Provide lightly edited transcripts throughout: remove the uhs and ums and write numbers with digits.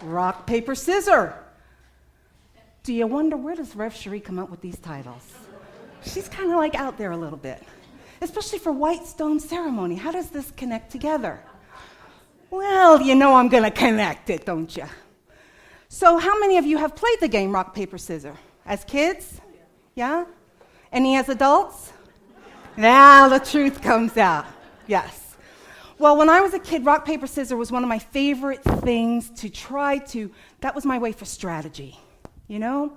Rock, paper, scissor. Do you wonder where does Rev Cherie come up with these titles? She's kind of like out there a little bit, especially for White Stone Ceremony. How does this connect together? Well, you know I'm going to connect it, don't you? So how many of you have played the game Rock, Paper, Scissors? As kids? Yeah? Any as adults? Now the truth comes out. Yes. Well, when I was a kid, rock, paper, scissors was one of my favorite things to try to, that was my way for strategy, you know?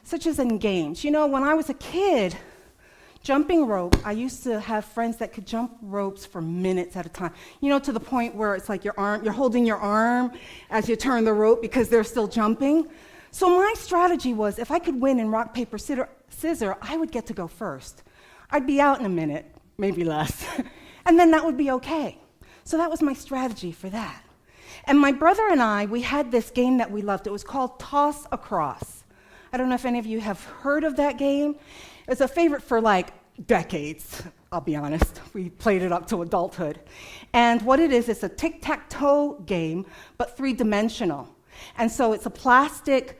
Such as in games. You know, when I was a kid, jumping rope, I used to have friends that could jump ropes for minutes at a time. You know, to the point where it's like you're holding your arm as you turn the rope because they're still jumping. So my strategy was, if I could win in rock, paper, scissors, I would get to go first. I'd be out in a minute, maybe less, and then that would be okay. So that was my strategy for that. And my brother and I, we had this game that we loved. It was called Toss Across. I don't know if any of you have heard of that game. It's a favorite for like decades, I'll be honest. We played it up to adulthood. And what it is, it's a tic-tac-toe game, but three-dimensional. And so it's a plastic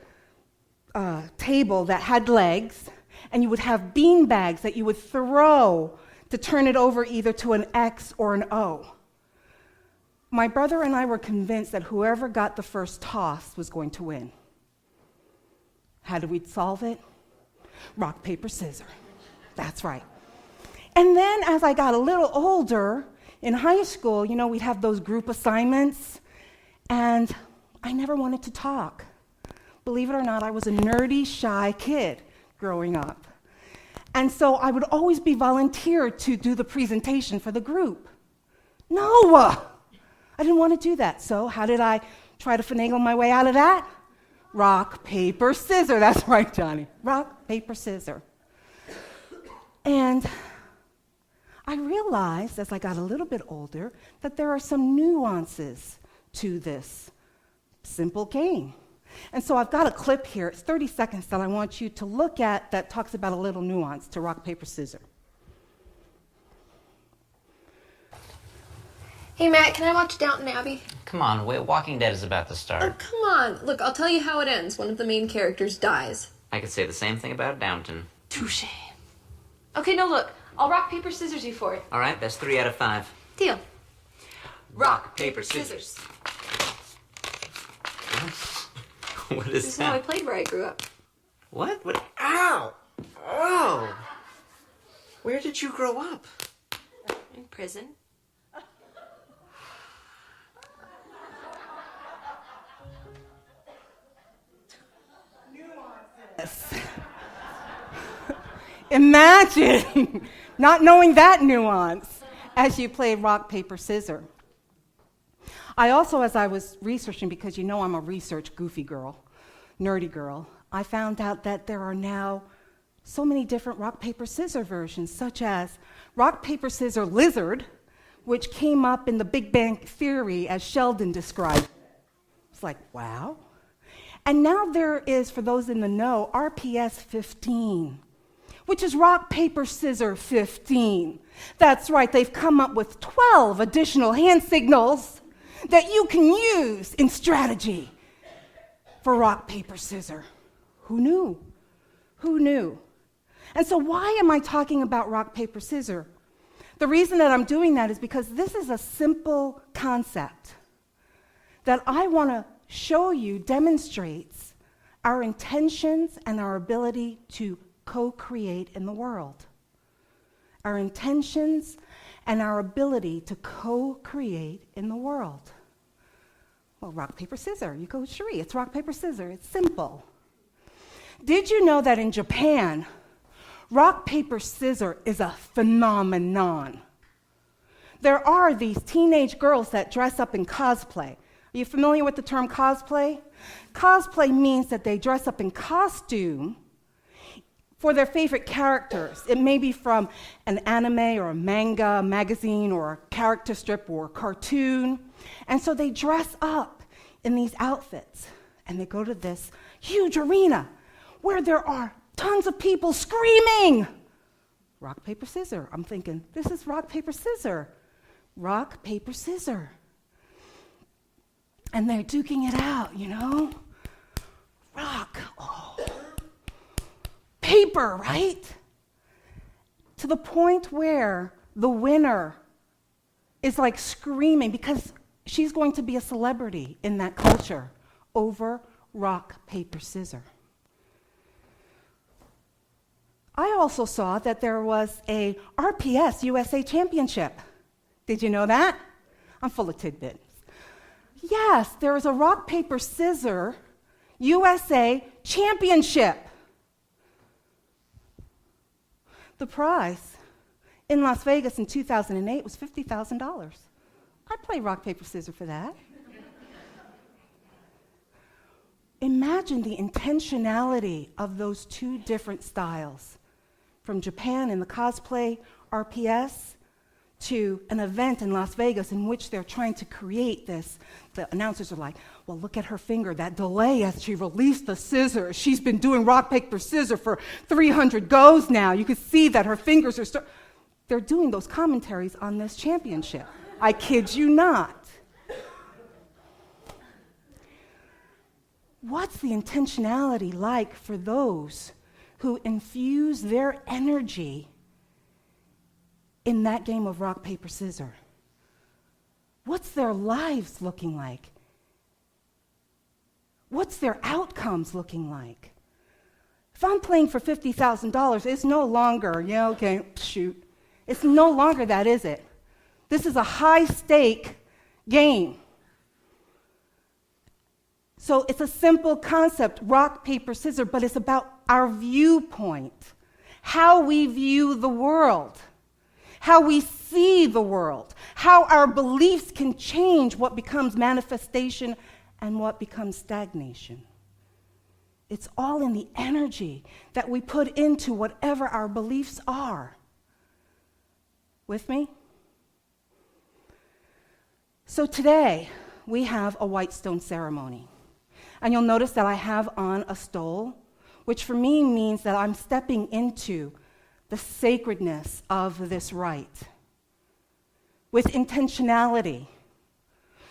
table that had legs, and you would have bean bags that you would throw to turn it over either to an X or an O. My brother and I were convinced that whoever got the first toss was going to win. How did we solve it? Rock, paper, scissors. That's right. And then as I got a little older, in high school, you know, we'd have those group assignments, and I never wanted to talk. Believe it or not, I was a nerdy, shy kid growing up. And so I would always be volunteered to do the presentation for the group. No! I didn't want to do that. So how did I try to finagle my way out of that? Rock, paper, scissors. That's right, Johnny. Rock, paper, scissors. And I realized as I got a little bit older that there are some nuances to this simple game. And so I've got a clip here. It's 30 seconds that I want you to look at that talks about a little nuance to rock, paper, scissors. Hey, Matt, can I watch Downton Abbey? Come on, Walking Dead is about to start. Oh, come on. Look, I'll tell you how it ends. One of the main characters dies. I could say the same thing about Downton. Touché. Okay, no, look. I'll rock, paper, scissors you for it. All right, that's 3 out of 5. Deal. Rock, paper, scissors. What is This is that? how I played where I grew up. What? Ow! Oh! Where did you grow up? In prison. Imagine not knowing that nuance as you play rock, paper, scissors. I also, as I was researching, because you know I'm a research goofy girl, nerdy girl, I found out that there are now so many different rock, paper, scissors versions, such as rock, paper, scissors, lizard, which came up in the Big Bang Theory as Sheldon described. It's like, wow. And now there is, for those in the know, RPS 15, which is rock, paper, scissors 15. That's right, they've come up with 12 additional hand signals that you can use in strategy for rock, paper, scissors. Who knew? Who knew? And so why am I talking about rock, paper, scissors? The reason that I'm doing that is because this is a simple concept that I want to show you demonstrates our intentions and our ability to co-create in the world. Our intentions and our ability to co-create in the world. Well, rock, paper, scissors. You go, Cherie, it's rock, paper, scissors. It's simple. Did you know that in Japan, rock, paper, scissors is a phenomenon? There are these teenage girls that dress up in cosplay. Are you familiar with the term cosplay? Cosplay means that they dress up in costume for their favorite characters. It may be from an anime or a manga, a magazine, or a character strip or a cartoon. And so they dress up in these outfits, and they go to this huge arena where there are tons of people screaming. Rock, paper, scissors. I'm thinking, this is rock, paper, scissors. Rock, paper, scissors. And they're duking it out, you know? Rock. Oh. Paper, right? To the point where the winner is like screaming because she's going to be a celebrity in that culture over rock, paper, scissors. I also saw that there was a RPS USA Championship. Did you know that? I'm full of tidbits. Yes, there is a rock, paper, scissors USA Championship. The prize in Las Vegas in 2008 was $50,000. I'd play rock, paper, scissors for that. Imagine the intentionality of those two different styles. From Japan in the cosplay RPS to an event in Las Vegas in which they're trying to create this. The announcers are like, well, look at her finger, that delay as she released the scissors. She's been doing rock, paper, scissors for 300 goes now. You can see that her fingers are they're doing those commentaries on this championship. I kid you not. What's the intentionality like for those who infuse their energy in that game of rock, paper, scissors? What's their lives looking like? What's their outcomes looking like? If I'm playing for $50,000, it's no longer, yeah, okay, shoot. It's no longer that, is it? This is a high-stake game. So it's a simple concept, rock, paper, scissors, but it's about our viewpoint, how we view the world, how we see the world, how our beliefs can change what becomes manifestation and what becomes stagnation. It's all in the energy that we put into whatever our beliefs are. With me? So today, we have a white stone ceremony. And you'll notice that I have on a stole, which for me means that I'm stepping into the sacredness of this rite with intentionality.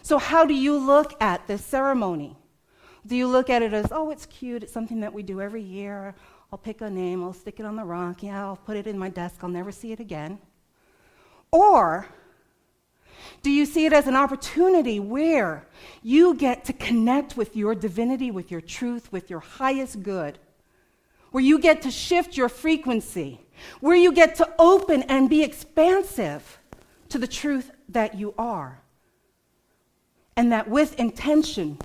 So how do you look at this ceremony? Do you look at it as, oh, it's cute, it's something that we do every year, I'll pick a name, I'll stick it on the rock, yeah, I'll put it in my desk, I'll never see it again? Or do you see it as an opportunity where you get to connect with your divinity, with your truth, with your highest good, where you get to shift your frequency, where you get to open and be expansive to the truth that you are, and that with intention,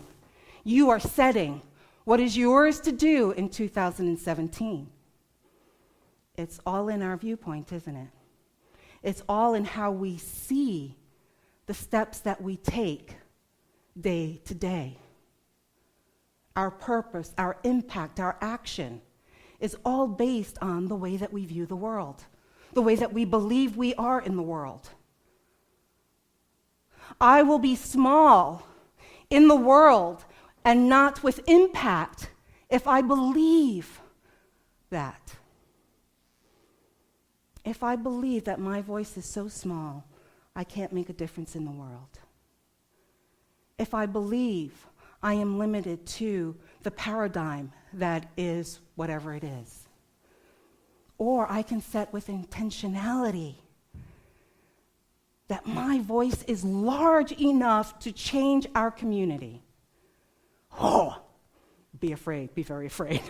you are setting what is yours to do in 2017. It's all in our viewpoint, isn't it? It's all in how we see the steps that we take day to day. Our purpose, our impact, our action is all based on the way that we view the world, the way that we believe we are in the world. I will be small in the world and not with impact if I believe that. If I believe that my voice is so small, I can't make a difference in the world. If I believe I am limited to the paradigm that is whatever it is. Or I can set with intentionality that my voice is large enough to change our community. Oh, be afraid, be very afraid,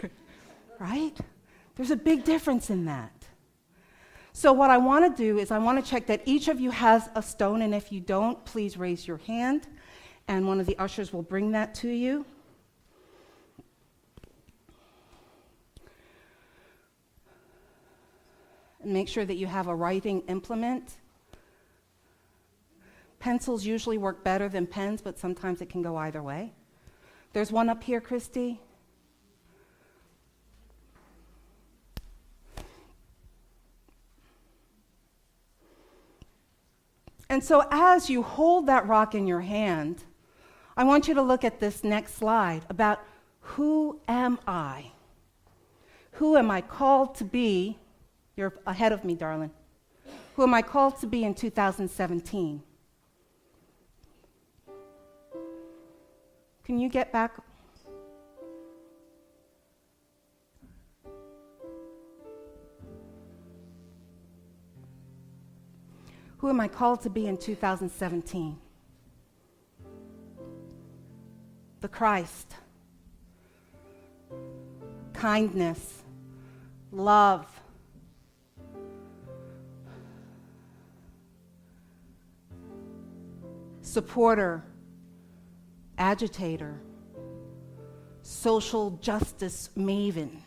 right? There's a big difference in that. So what I want to do is I want to check that each of you has a stone, and if you don't, please raise your hand, and one of the ushers will bring that to you. And make sure that you have a writing implement. Pencils usually work better than pens, but sometimes it can go either way. There's one up here, Christy. And so as you hold that rock in your hand, I want you to look at this next slide about who am I? Who am I called to be? You're ahead of me, darling. Who am I called to be in 2017? Can you get back? Who am I called to be in 2017? The Christ. Kindness. Love. Supporter. Agitator. Social justice maven.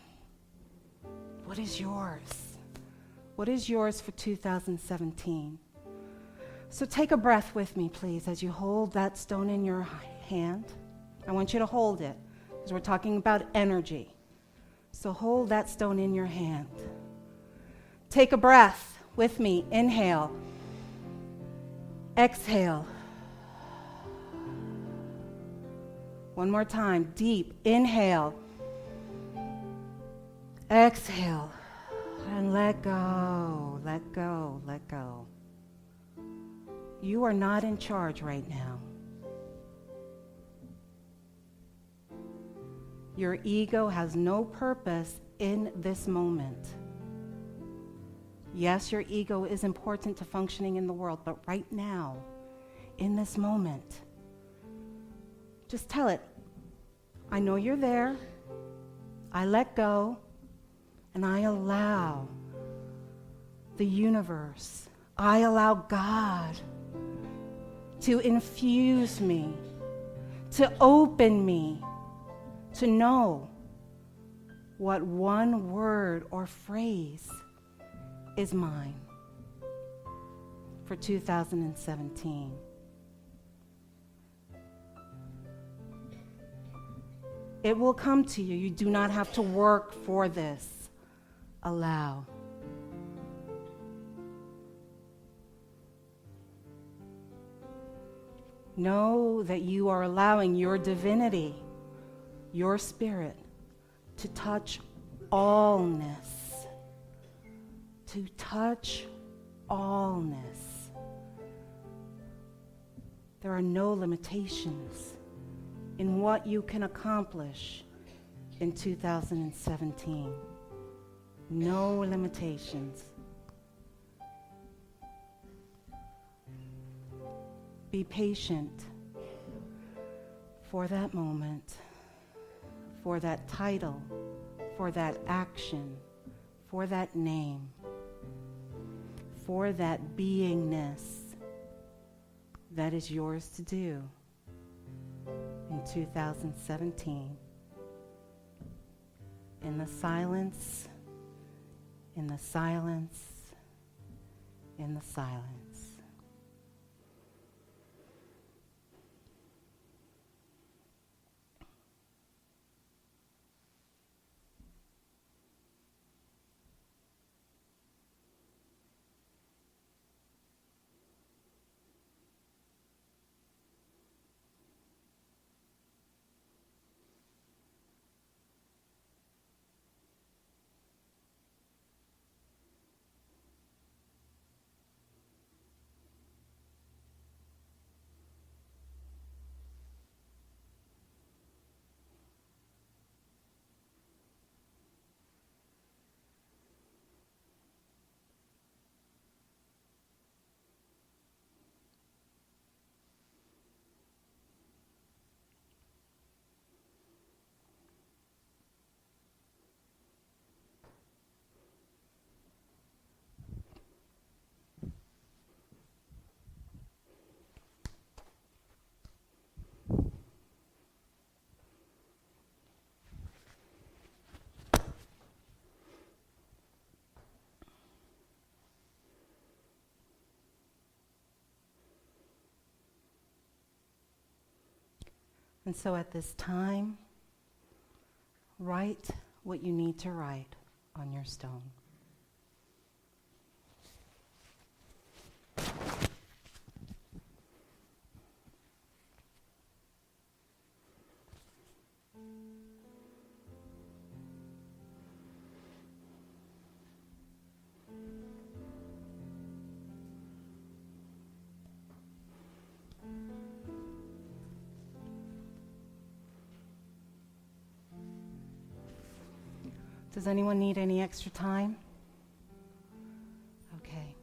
What is yours? What is yours for 2017? So take a breath with me, please, as you hold that stone in your hand. I want you to hold it, because we're talking about energy. So hold that stone in your hand. Take a breath with me. Inhale. Exhale. One more time. Deep. Inhale. Exhale. And let go. Let go. Let go. You are not in charge right now. Your ego has no purpose in this moment. Yes, your ego is important to functioning in the world, but right now, in this moment, just tell it, I know you're there, I let go, and I allow the universe, I allow God to infuse me, to open me, to know what one word or phrase is mine for 2017. It will come to you. You do not have to work for this. Allow. Know that you are allowing your divinity, your spirit, to touch allness. To touch allness. There are no limitations in what you can accomplish in 2017. No limitations. Be patient for that moment, for that title, for that action, for that name, for that beingness that is yours to do in 2017. In the silence, in the silence, in the silence. And so at this time, write what you need to write on your stone. Does anyone need any extra time? Okay.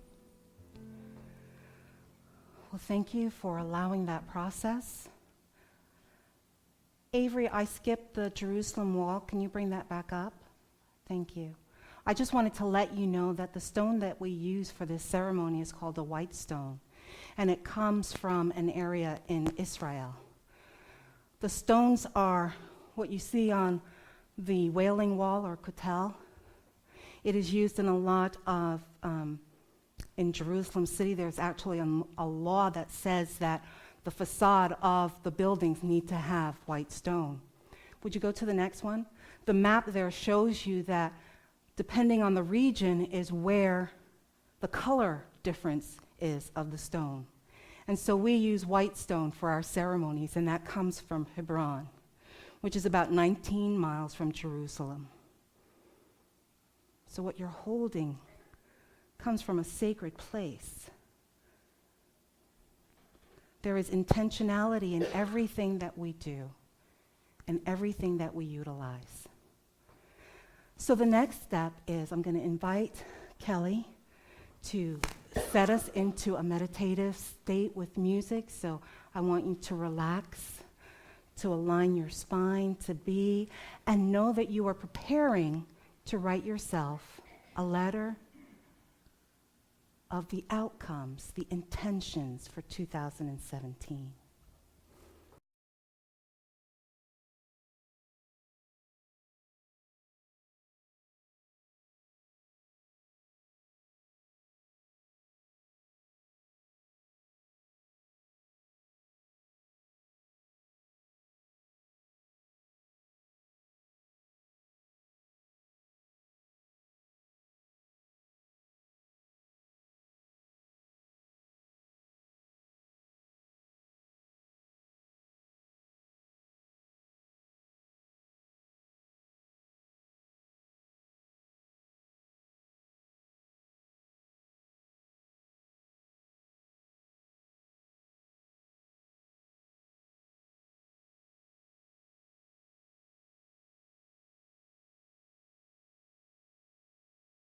Well, thank you for allowing that process. Avery, I skipped the Jerusalem wall. Can you bring that back up? Thank you. I just wanted to let you know that the stone that we use for this ceremony is called a white stone, and it comes from an area in Israel. The stones are what you see on the Wailing Wall or Kotel. It is used in a lot of, in Jerusalem City, there's actually a law that says that the facade of the buildings need to have white stone. Would you go to the next one? The map there shows you that depending on the region is where the color difference is of the stone. And so we use white stone for our ceremonies, and that comes from Hebron, which is about 19 miles from Jerusalem. So what you're holding comes from a sacred place. There is intentionality in everything that we do and everything that we utilize. So the next step is I'm going to invite Kelly to set us into a meditative state with music. So I want you to relax, to align your spine, to be, and know that you are preparing to write yourself a letter of the outcomes, the intentions for 2017.